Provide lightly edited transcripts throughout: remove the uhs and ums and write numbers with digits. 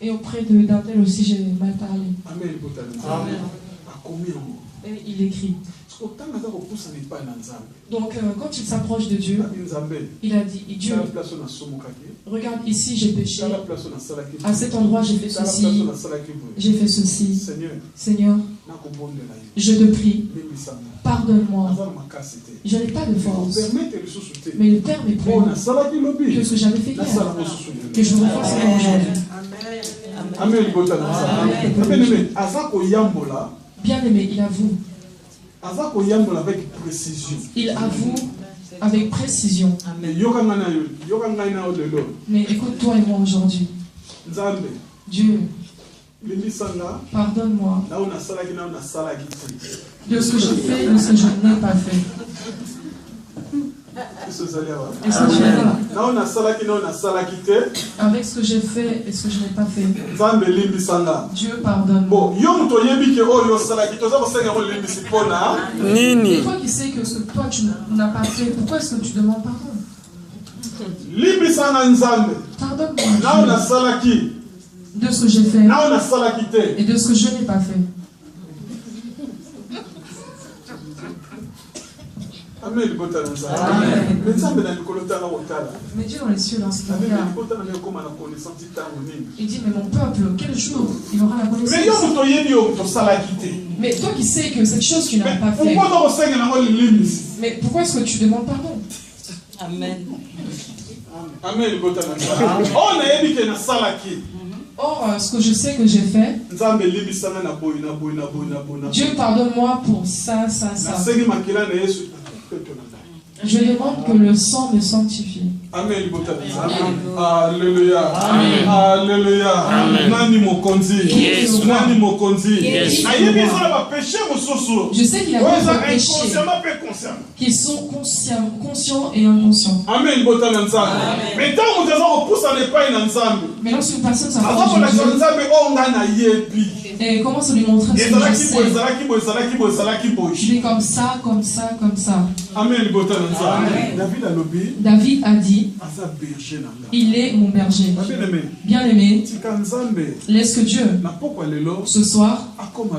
Et auprès d'un tel aussi, j'ai mal parlé. Amen. Et il écrit. Donc, quand il s'approche de Dieu, il a dit, Dieu, regarde ici, j'ai péché. À cet endroit, j'ai fait ceci. J'ai fait ceci. Seigneur, je te prie, pardonne-moi. Je n'ai pas de force. Mais le Père m'est plus que ce que j'avais fait hier. Que je refasse aujourd'hui. Bien-aimé, il avoue. Il avoue avec précision. Mais écoute-toi et moi aujourd'hui. Dieu, pardonne-moi de ce que j'ai fait et de ce que je n'ai pas fait. Est-ce que tu es là? Avec ce que j'ai fait et ce que je n'ai pas fait. Dieu pardonne-moi. Et toi qui sais que ce que toi tu n'as pas fait, pourquoi est-ce que tu demandes pardon? Pardonne-moi de ce que j'ai fait et de ce que je n'ai pas fait. Amen. Mais Dieu dans les cieux, lorsqu'il regarde, il dit, mais mon peuple, quel jour il aura la connaissance? Mais toi qui sais que cette chose tu n'as pas fait, mais pourquoi est-ce que tu demandes pardon? Amen. Amen. Or, ce que je sais que j'ai fait, Dieu pardonne-moi pour ça, ça, ça. Je demande que le sang me sanctifie. Amen. Alléluia. Alléluia. Nani mokonzi. Nani mokonzi. Je sais qu'il y a d'autres péchés qui sont conscients et inconscients. Amen. Mais lorsqu'une personne s'approche de Dieu et commence à lui montrer ce que je sais, il est comme ça, comme ça, comme ça. Amen. David a dit, il est mon berger. Bien aimé, laisse que Dieu, ce soir,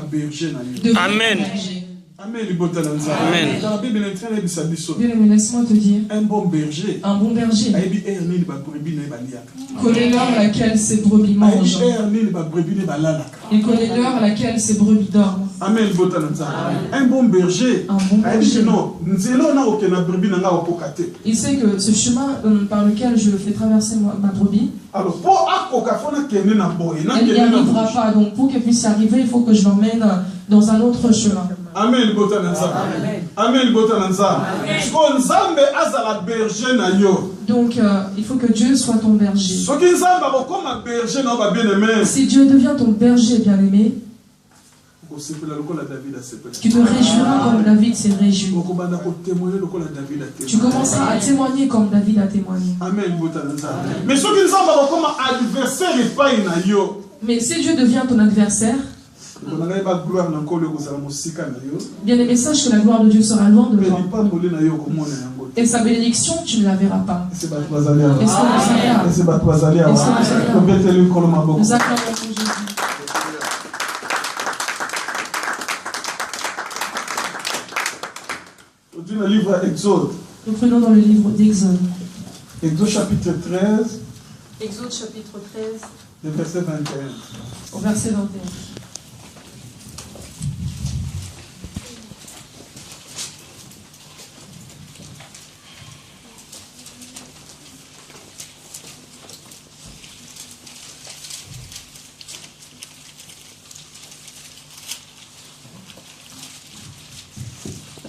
devienne Amen. berger. Amen. Bien aimé, laisse-moi te dire, un bon berger connaît l'heure à laquelle ses brebis mangent. Il connaît l'heure à laquelle ses brebis dorment. Amen. Un bon berger, il sait que ce chemin par lequel je fais traverser ma brebis, elle n'y arrivera pas. Donc pour qu'elle puisse arriver, il faut que je l'emmène dans un autre chemin. Amen. Amen. Donc il faut que Dieu soit ton berger. Si Dieu devient ton berger, bien-aimé, tu te réjouiras comme David s'est réjoui. Tu commenceras à témoigner comme David a témoigné. Amen. Mais si Dieu devient ton adversaire, bien aimé, sache que la gloire de Dieu sera loin de toi. Et sa bénédiction, tu ne la verras pas. Est-ce que nous allons? Nous acclamons pour Jésus. Nous prenons dans le livre d'Exode. Exode chapitre 13. Exode chapitre 13. Le verset 21. Au verset 21.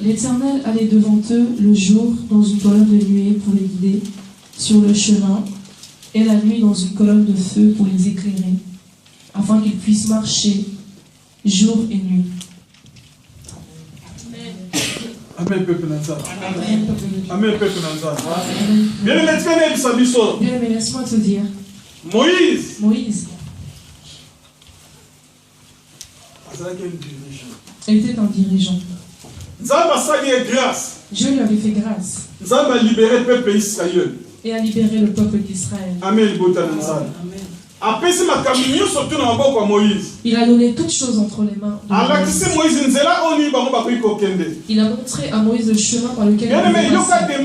L'Éternel allait devant eux le jour dans une colonne de nuée pour les guider sur le chemin, et la nuit dans une colonne de feu pour les éclairer, afin qu'ils puissent marcher jour et nuit. Amen, peuple Nazar. Amen, peuple Nazar. Bien aimé, laisse-moi te dire. Moïse était un dirigeant. Dieu lui avait fait grâce. Dieu a libéré le peuple Israël. et a libéré le peuple d'Israël. Amen. Il a donné toutes choses entre les mains de Moïse. Il a montré à Moïse le chemin par lequel il devait passer.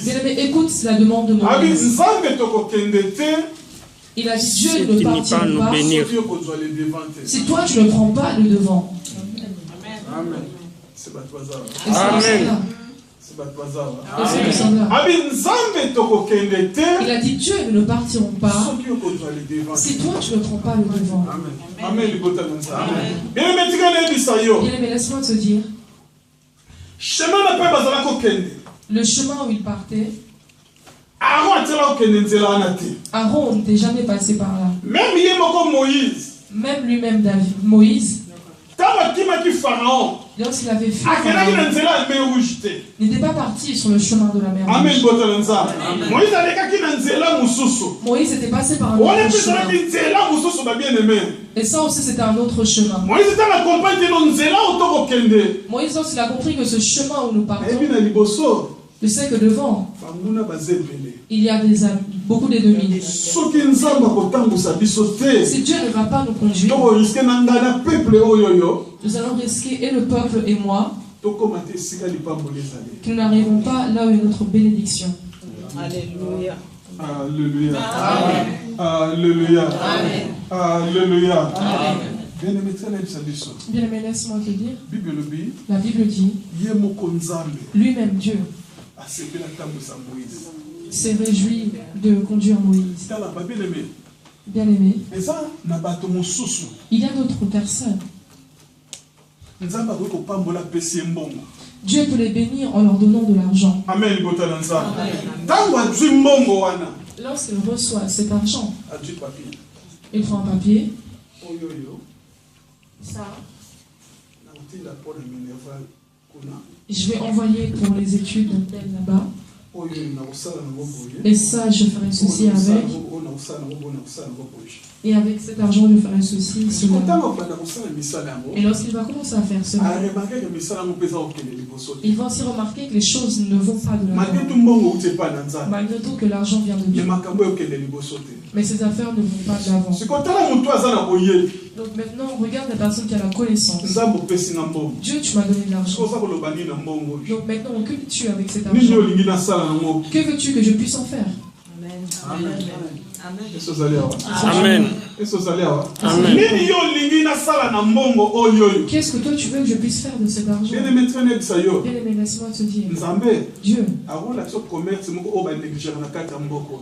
Bien-aimé, écoute la demande de Moïse. Il a dit, Dieu ne partira pas si toi tu ne prends pas le devant. Amen. Amen. Il a dit, Dieu ne partiront pas si toi tu ne prends pas le devant. Amen. Bien-aimé, laisse-moi te dire, le chemin où il partait, Aaron n'était jamais passé par là. Même lui-même, Moïse, lorsqu'il avait fui, n'était pas parti sur le chemin de la mer. Amen. Moïse était passé par un autre chemin. Et ça aussi, c'était un autre chemin. Moïse, lorsqu'il a compris que ce chemin où nous partons, je sais que devant, il y a beaucoup d'ennemis. Si Dieu ne va pas nous conduire, nous allons risquer, et le peuple et moi, que nous n'arrivons pas là où est notre bénédiction. Alléluia. Alléluia. Alléluia. Alléluia. Bien-aimé, laisse-moi te dire, la Bible dit, lui-même Dieu s'est réjoui de conduire Moïse. Bien-aimé, il y a d'autres personnes. Dieu peut les bénir en leur donnant de l'argent. Amen. Lorsqu'il reçoit cet argent, il prend un papier. Ça, je vais envoyer pour les études là-bas. Et ça, je ferai ceci avec. Et avec cet argent, je ferai ceci, cela. Et lorsqu'il va commencer à faire cela, il va aussi remarquer que les choses ne vont pas de l'avant. Malgré tout que l'argent vient de Dieu. Mais ces affaires ne vont pas de l'avant. Donc maintenant, regarde la personne qui a la connaissance. Dieu, tu m'as donné de l'argent. Donc maintenant, que veux-tu avec cet argent? Que veux-tu que je puisse en faire? Amen. Amen. Amen. Qu'est-ce que toi tu veux que je puisse faire de cet argent? Bien-aimé, laisse-moi te dire. Dieu,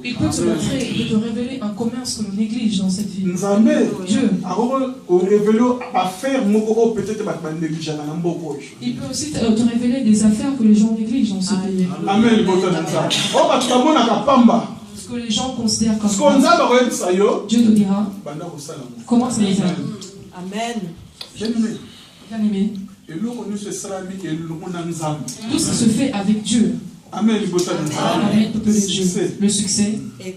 il peut te montrer, il peut te révéler un commerce que l'on néglige dans cette vie. Dieu, il peut aussi te révéler des affaires que les gens négligent dans cette vie. Amen. Ce que les gens considèrent comme ça. Dieu te dira, commence à les faire. Amen. Bien-aimé, tout ce qui se fait avec Dieu. Amen. Amen. Le succès et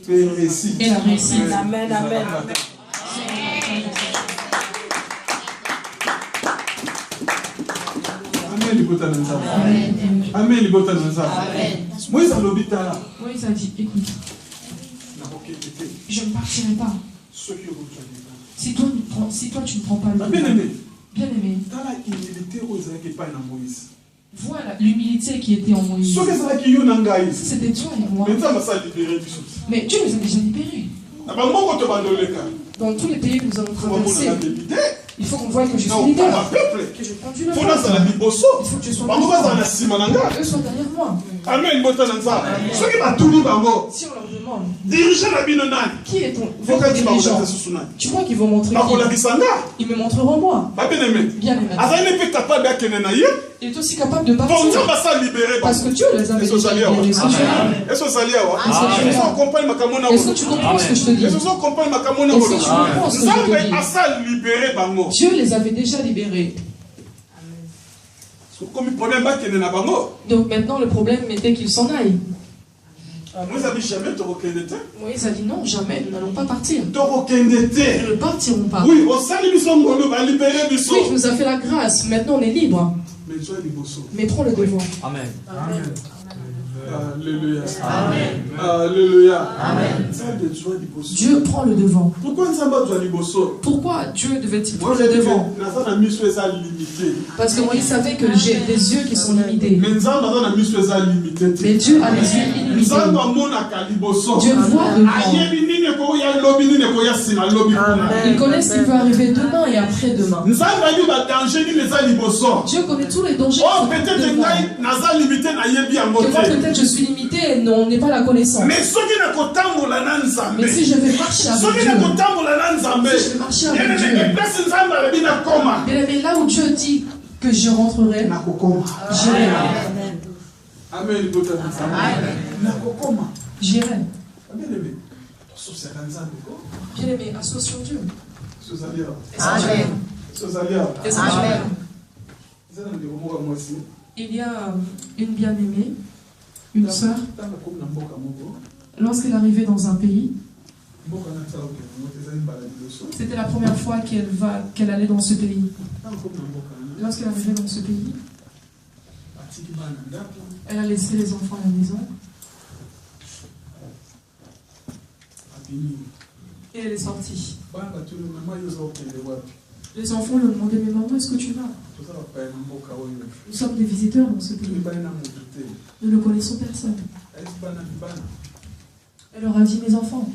la réussite. Amen. Amen. Amen. Moïse a dit, écoute, je ne partirai pas. Si toi tu ne prends pas le bien-aimé, voilà l'humilité qui était en Moïse. Si c'était toi et moi, mais Dieu nous a déjà libérés. Dans tous les pays que nous allons traverser, il faut qu'on voie que je suis leader, que je conduis le peuple. Il faut que je sois derrière eux soient derrière moi. Amen. Si on leur demande qui est votre dirigeant, tu crois qu'ils vont montrer qui? Ils me montreront moi. Bien-aimé. Il est aussi capable de partir parce que Dieu les avait déjà libérés. Est-ce que tu comprends ce que je te dis? Est-ce que tu comprends ce que je te dis? Dieu les avait déjà libérés. Donc maintenant le problème était qu'ils s'en aillent. Moïse a dit non, jamais, nous n'allons pas partir. Nous ne partirons pas. Oui, il nous a fait la grâce, maintenant on est libre. Mais prends le devant. Amen. Amen. Alléluia. Amen. Alléluia. Amen. Dieu prend le devant. Pourquoi Dieu devait-il prendre le devant? Parce que Moïse savait que j'ai des yeux qui sont limités. Mais Dieu a les yeux illimités. Dieu voit devant. Il connaît ce qui peut arriver demain et après-demain. Dieu connaît tous les dangers. Que moi peut-être je suis limité et on n'est pas la connaissance. Mais si je vais marcher avec Dieu, si je vais marcher avec Dieu, mais là où Dieu dit que je rentrerai, j'irai. Amen. J'irai. Bien aimé, associons Dieu. Amen. Il y a une bien-aimée, une sœur, lorsqu'elle arrivait dans un pays, c'était la première fois qu'elle allait dans ce pays. Lorsqu'elle arrivait dans ce pays, elle a laissé les enfants à la maison. Et elle est sortie. Les enfants lui ont demandé, mais maman, est-ce que tu vas? Nous sommes des visiteurs dans ce pays. Nous ne connaissons personne. Elle leur a dit, mes enfants,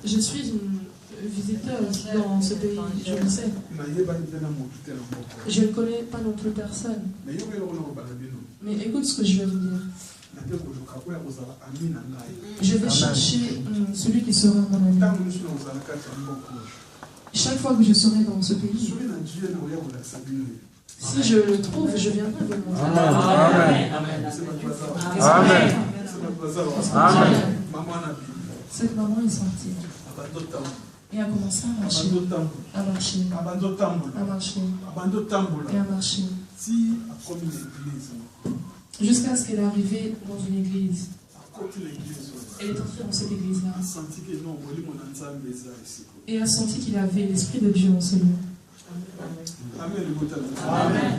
je suis une visiteuse dans ce pays, je le sais. Je ne connais pas non plus personne. Mais écoute ce que je vais vous dire. Je vais chercher celui qui sera mon ami. Chaque fois que je serai dans ce pays, si je le trouve, je viendrai vous le montrer. Amen. Cette maman est sortie et a commencé à marcher, jusqu'à ce qu'elle est arrivée dans une église. Elle est entrée dans cette église-là et a senti qu'il avait l'Esprit de Dieu en ce lieu. Amen.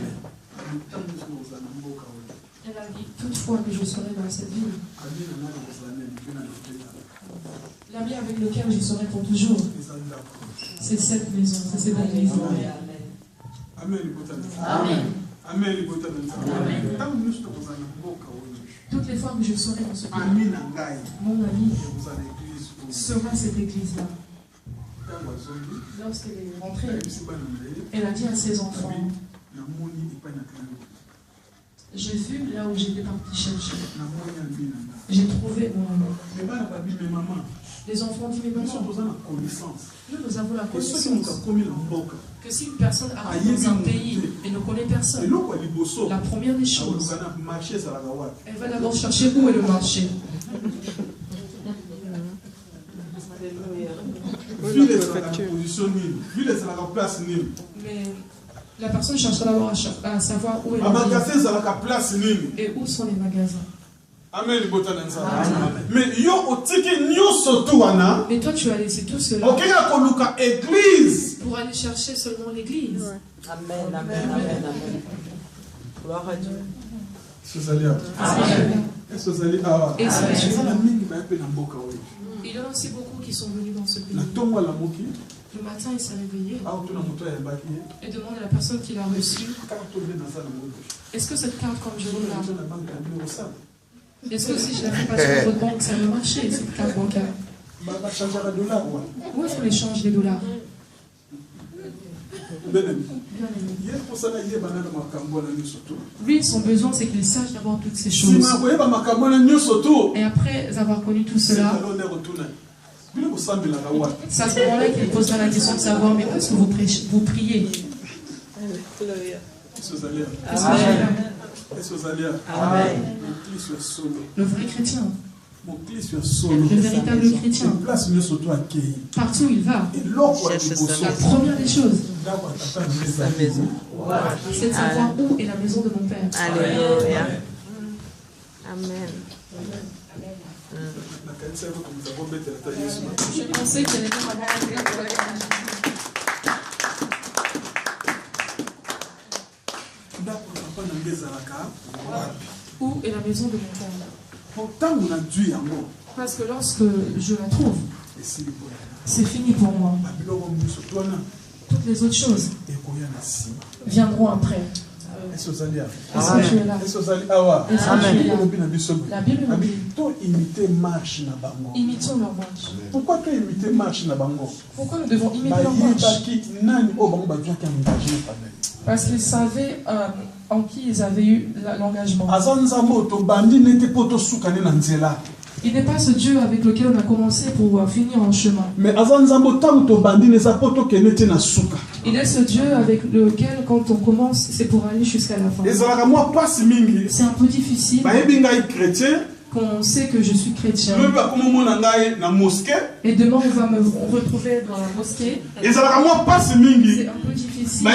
Elle a dit, toutefois que je serai dans cette ville, l'ami avec lequel je serai pour toujours, c'est cette maison, c'est cette église. Amen. Toutes les fois que je serai dans ce pays, mon ami sera cette église-là. Lorsqu'elle est rentrée, elle a dit à ses enfants, j'ai vu là où j'étais parti chercher. J'ai trouvé mon ami. Les enfants disent, mais maman, nous avons la connaissance que si une personne arrive dans un pays et ne connaît personne, la première des choses, elle va d'abord chercher où est le marché. Mais la personne cherchera d'abord à savoir où est le marché et où sont les magasins. Amen. Mais toi, tu as laissé tout cela pour aller chercher seulement l'église. Amen. Gloire à Dieu. Il y en a aussi beaucoup qui sont venus dans ce pays. Le matin, il s'est réveillé et demande à la personne qui l'a reçu, est-ce que cette carte, comme je l'ai là, est-ce que si je la fais passer sur votre banque, ça va marcher, cette carte bancaire? Où est-ce qu'on échange les dollars? Lui, son besoin, c'est qu'il sache d'abord toutes ces choses. Et après avoir connu tout cela, c'est à ce moment-là qu'il posera la question de savoir, mais où est-ce que vous priez? Amen. Le vrai chrétien, le véritable chrétien, partout où il va, la première des choses, c'est de savoir où est la maison de mon Père. Alléluia. Amen. Je pensais qu'il y avait Où est la maison de mon Père? Parce que lorsque je la trouve, c'est fini pour moi. Toutes les autres choses viendront après. Est-ce que tu es là? La Bible nous dit, imitons leur marche. Pourquoi tu imiter marche na bango? Pourquoi nous devons imiter leur marche? Parce qu'ils savaient en qui ils avaient eu l'engagement. Il n'est pas ce Dieu avec lequel on a commencé pour finir en chemin. Il est ce Dieu avec lequel, quand on commence, c'est pour aller jusqu'à la fin. C'est un peu difficile. Qu'on sait que je suis chrétien. Et demain on va me retrouver dans la mosquée. C'est un peu difficile.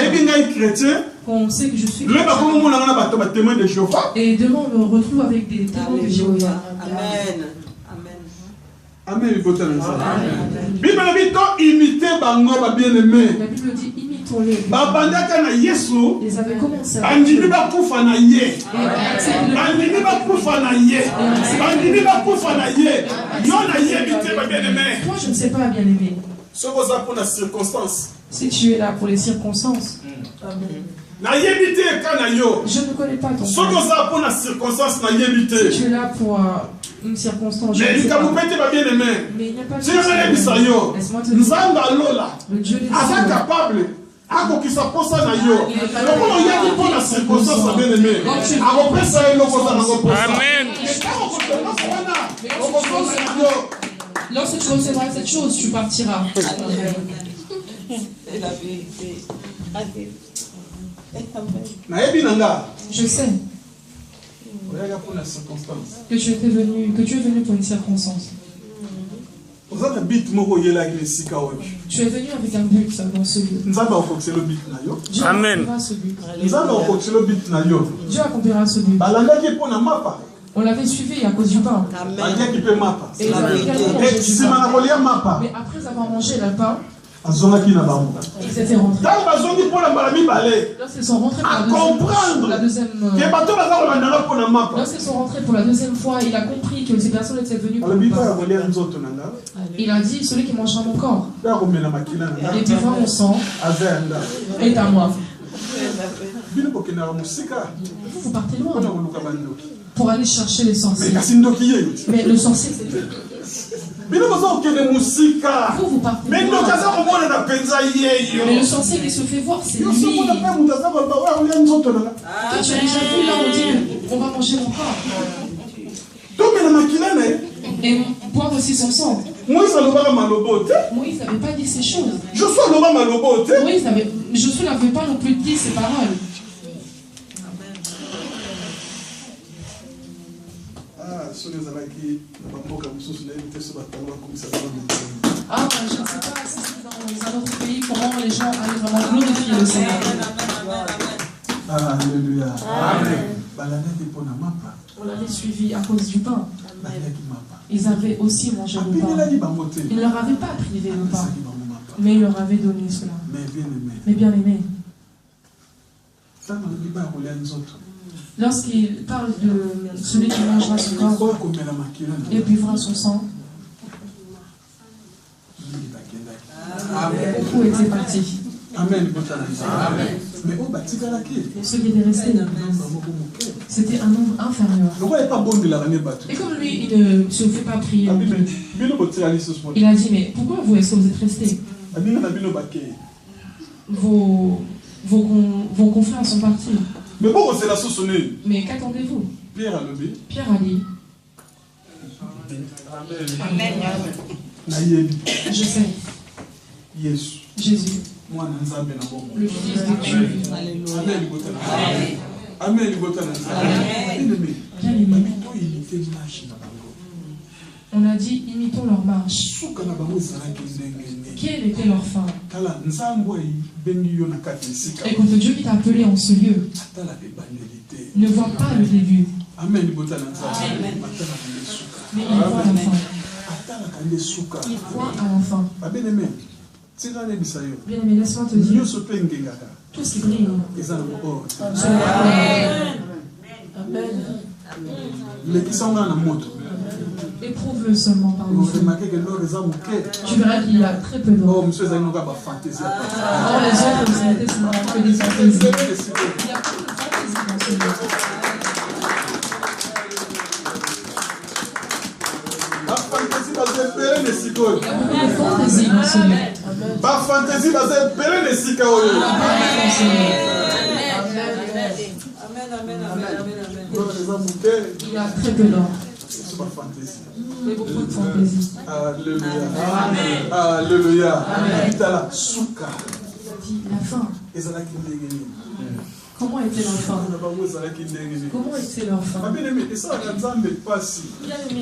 Qu'on sait que je suis chrétien. Et demain on me retrouve avec des témoins de Jéhovah. Amen. Amen. Bible dit imitons-les. Ils avaient commencé à moi je ne sais pas, bien aimé. Si tu es là pour les circonstances. Je ne connais pas ton cas. Si tu es là pour une circonstance, je ne sais pas. Mais il n'y a pas de laisse-moi te dire. Le Dieu des capable. Qui s'appose à yo. Amen. Lorsque tu recevras cette chose, tu partiras. Je sais que tu es venu pour une circonstance. Tu es venu avec un but dans ce lieu. Dieu accomplira ce but. Dieu accomplira ce but. On l'avait suivi à cause du pain. Et ils avaient également mangé du pain. Mais après avoir mangé le pain, ils étaient rentrés. Lorsqu'ils sont rentrés lorsqu'ils sont rentrés pour la deuxième fois, il a compris que ces personnes étaient venues pour le pain. Il a dit, celui qui mangera mon corps et buvra mon sang est à moi. Vous partez loin pour aller chercher les sorciers. Mais le sorcier, c'est Dieu. Vous partez loin. Mais le sorcier qui se fait voir, c'est lui. Toi, tu as déjà vu là, on dit, on va manger mon corps. Et boire aussi son sang. Moïse n'avait pas dit ces choses. Josué n'avait pas non plus dit ces paroles. Ah, je ne sais pas si c'est dans un autre pays comment les gens allaient vraiment glorifier le Seigneur. Alléluia. Amen. On l'avait suivi à cause du pain. Ils avaient aussi mangé le pain. Il ne leur avait pas privé le pain, mais il leur avait donné cela. Mais bien aimé, lorsqu'il parle de celui qui mangera son corps et buvra son sang, beaucoup étaient partis. Amen. Mais ceux qui étaient restés, c'était un nombre inférieur. Et comme lui, il ne se fait pas prier, il a dit, mais pourquoi vous est-ce que vous êtes restés? Vos confrères sont partis. Mais qu'attendez-vous? Pierre a dit. Amen. Je sais. Jésus. Le Fils de Dieu. Amen. Bien aimé. On a dit, imitons leur marche. Quelle était leur fin? Et quand Dieu qui t'a appelé en ce lieu, ne voit pas le début. Amen. Mais il voit la fin. Il voit à la fin. Bien aimé, laisse-moi te dire, tout ce qui brille, Amen. Éprouve-le seulement par le feu. Tu verras qu'il y a très peu d'eau. Or, les autres réalités sont que des fantaisies. Il y a beaucoup de fantaisies dans ce monde. Il y a très peu d'or. Mais beaucoup de fantaisie. Alléluia. Alléluia. La fin. Comment était leur fin? Comment était leur fin? Bien aimé,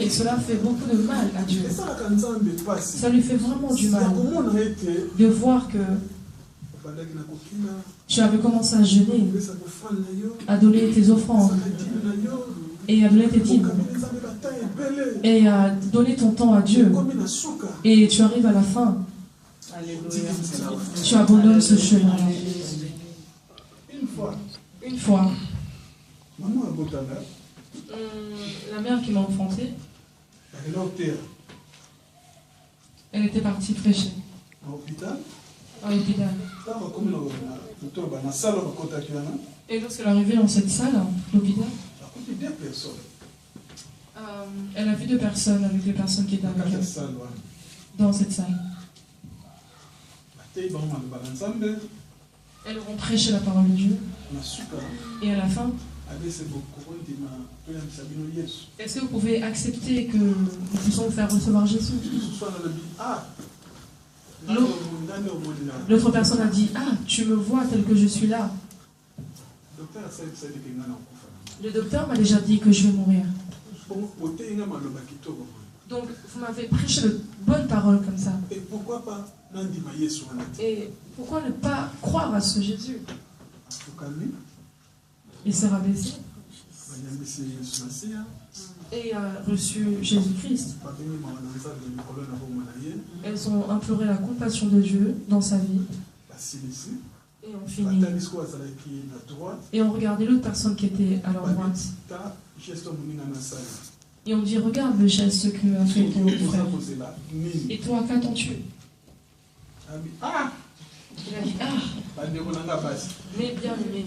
cela fait beaucoup de mal à Dieu. Ça lui fait vraiment du mal de voir que tu avais commencé à jeûner, à donner tes offrandes et à donner tes dîmes et à donner ton temps à Dieu, et tu arrives à la fin. Alléluia. Tu abandonnes ce chemin. Une fois, la mère qui m'a enfanté, elle était partie prêcher à l'hôpital. Et lorsqu'elle est arrivée dans cette salle, l'hôpital, elle a vu 2 personnes avec les personnes qui étaient avec elle dans cette salle. Elles ont prêché la parole de Dieu. Et à la fin, est-ce que vous pouvez accepter que nous puissions vous faire recevoir Jésus? L'autre personne a dit, ah, tu me vois tel que je suis là. Le docteur m'a déjà dit que je vais mourir. Donc, vous m'avez prêché de bonnes paroles comme ça. Et pourquoi ne pas croire à ce Jésus? Il s'est rabaissé et a reçu Jésus-Christ. Elles ont imploré la compassion de Dieu dans sa vie. Et on finit. Et on regardait l'autre personne qui était à leur droite. Et on dit, regarde le geste que a fait ton frère. Et toi, qu'attends-tu? Il a dit, ah, mais bien aimé.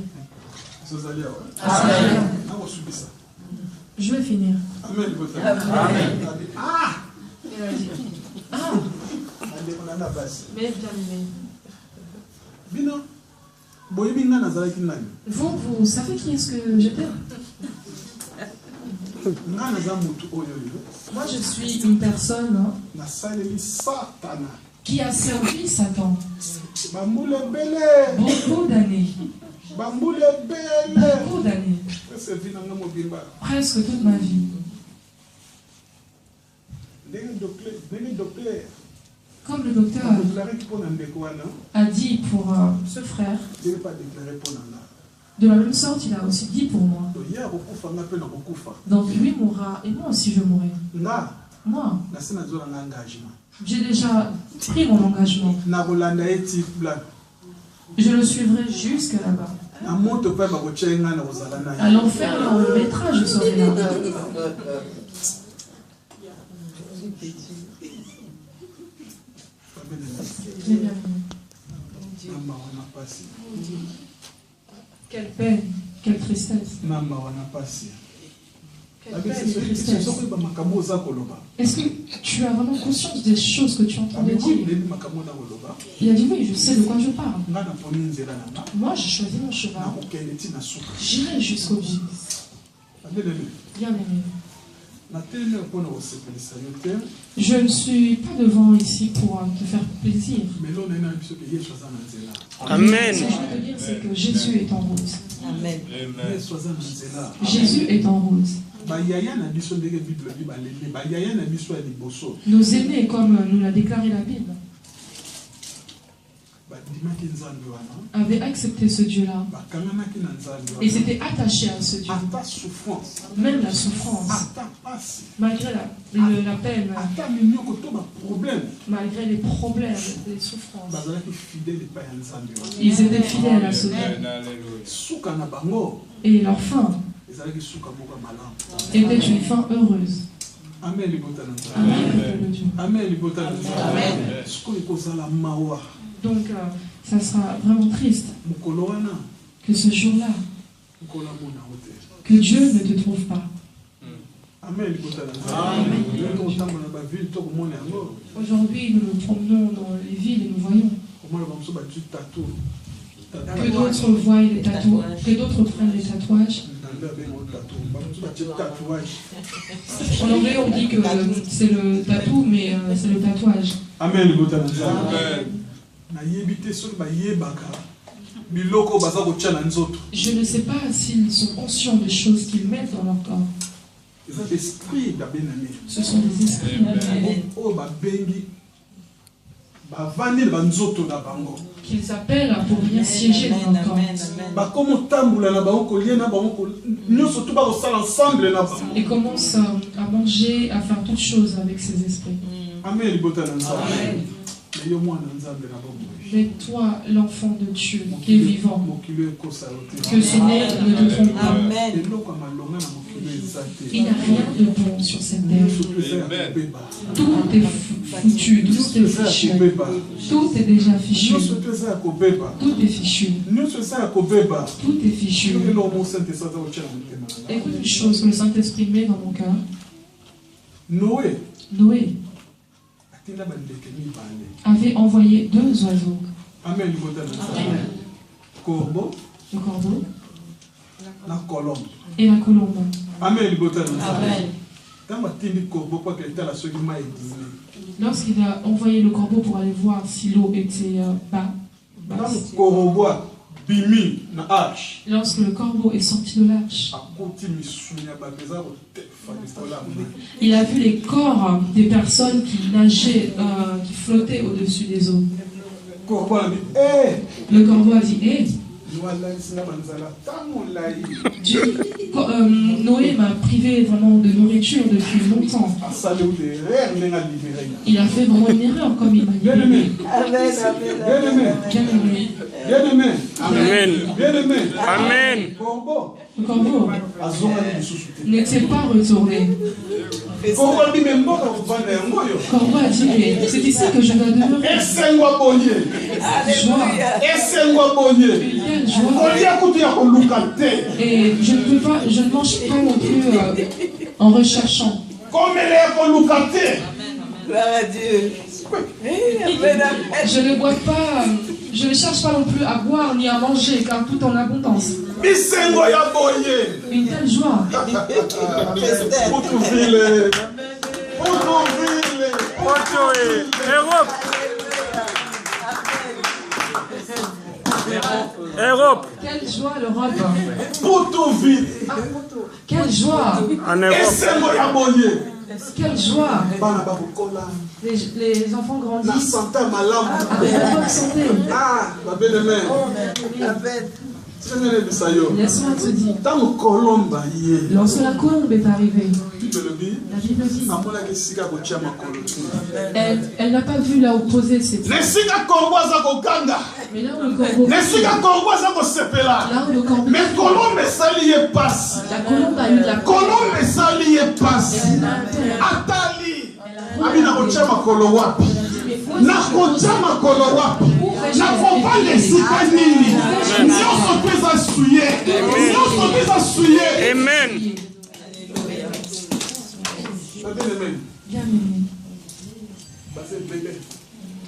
Je vais finir. Amen. Il a dit, ah, mais bien aimé. Vous savez qui est-ce que j'étais? Moi, je suis une personne qui a servi Satan beaucoup d'années. Beaucoup d'années. Presque toute ma vie. Comme le docteur a dit pour ce frère, de la même sorte, il a aussi dit pour moi. Donc lui mourra et moi aussi je mourrai. Moi, j'ai déjà pris mon engagement. Je le suivrai jusqu'à là-bas. À l'enfer, on le mettra, je serai là. J'ai bien aimé. Quelle peine, quelle tristesse. Quelle peine et tristesse. Est-ce que tu as vraiment conscience des choses que tu es en train de dire? Il a dit oui, je sais de quoi je parle. Moi, j'ai choisi mon cheval. J'irai jusqu'au bout. Bien aimé. Je ne suis pas devant ici pour te faire plaisir. Amen. Ce que je veux te dire, c'est que Jésus est en route. Amen. Jésus est en route. Nos aînés, comme nous l'a déclaré la Bible, avaient accepté ce Dieu-là et s'étaient attachés à ce Dieu. Même la souffrance, malgré la peine, malgré les problèmes, les souffrances, ils étaient fidèles à ce Dieu. Et leur fin, était une fin heureuse. Amen. Amen. Donc, ça sera vraiment triste que ce jour-là, que Dieu ne te trouve pas. Amen. Aujourd'hui, nous nous promenons dans les villes et nous voyons que d'autres voient les tatouages, que d'autres prennent les tatouages. En anglais, on dit que c'est le tatou, mais c'est le tatouage. Amen. Je ne sais pas s'ils sont conscients des choses qu'ils mettent dans leur corps. Ce sont des esprits qu'ils appellent pour venir siéger dans leur corps. Et commencent à manger, à faire toutes choses avec ces esprits. Amen. Mais toi, l'enfant de Dieu, qui est vivant, que son nez ne te trompe pas. Il n'y a rien de bon sur cette terre. Tout est foutu, tout est fichu. Tout est déjà fichu. Tout est fichu. Tout est fichu. Écoute une chose que le Saint-Esprit met dans mon cœur. Noé avait envoyé 2 oiseaux. Amen. Corbeau. Le corbeau. La colombe. Et la colombe. Amen. Amen. Lorsqu'il a envoyé le corbeau pour aller voir si l'eau était bas. Lorsque le corbeau est sorti de l'arche, il a vu les corps des personnes qui nageaient, qui flottaient au-dessus des eaux. Le corbeau a dit, hé, Noé m'a privé vraiment de nourriture depuis longtemps. Il a fait vraiment une erreur comme il m'a dit. Amen. Le corbeau n'était pas retourné. Le corbeau a dit, mais c'est ici que je dois demeurer. Joie. Quelle joie. Et je ne peux pas, je ne mange pas non plus en recherchant. Je ne bois pas, je ne cherche pas non plus à boire ni à manger, car tout en abondance. Une telle joie. Europe. Quelle joie l'Europe. Quelle joie. En Europe. Quelle joie. Les enfants grandissent avec la bonne santé. Laisse-moi te dire. Lorsque la colombe est arrivée, la Bible dit, elle n'a pas vu là où poser ses pieds. Mais là où le corbeau, la colombe a eu de la Amen.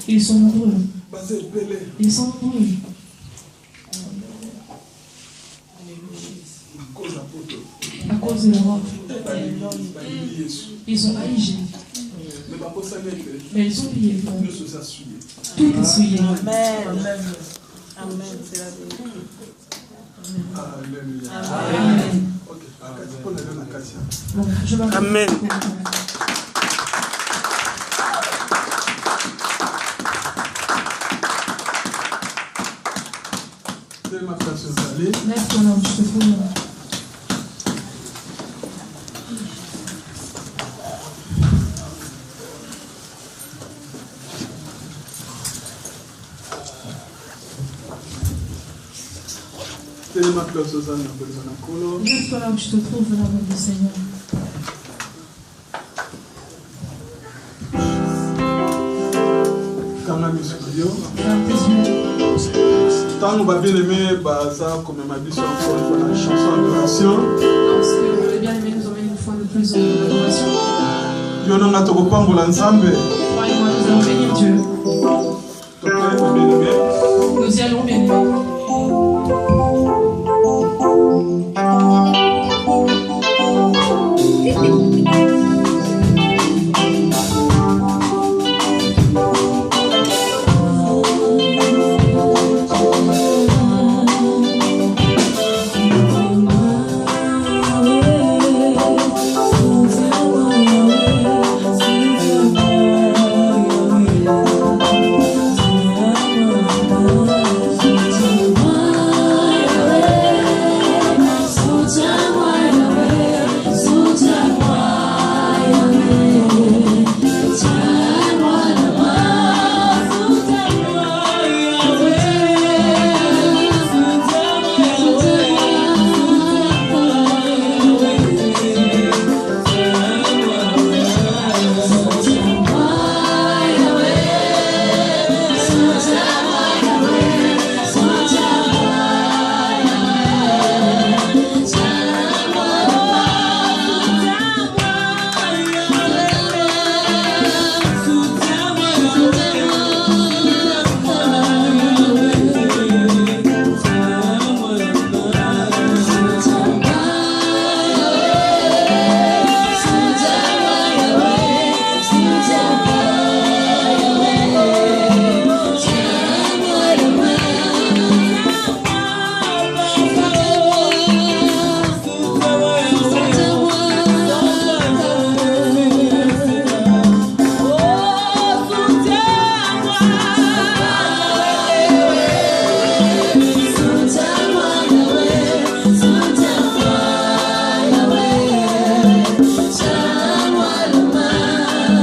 Ils sont nombreux. Ils sont nombreux. À cause de l'Europe. Ils ont haï Jésus. Mais ils sont pillés. Tout est souillé. Amen. Amen. C'est la vérité. Amen. Bon, je m'arrête. Amen. Merci, alors, je te prie. Reste là où tu te trouves dans la main du Seigneur. Tant on va bien aimer, ça comme ma vie encore une fois la chanson d'adoration. Lorsque le bien-aimé nous emmène une fois de plus en adoration. Croyez-moi, nous allons bénir Dieu. Nous y allons, bien-aimés.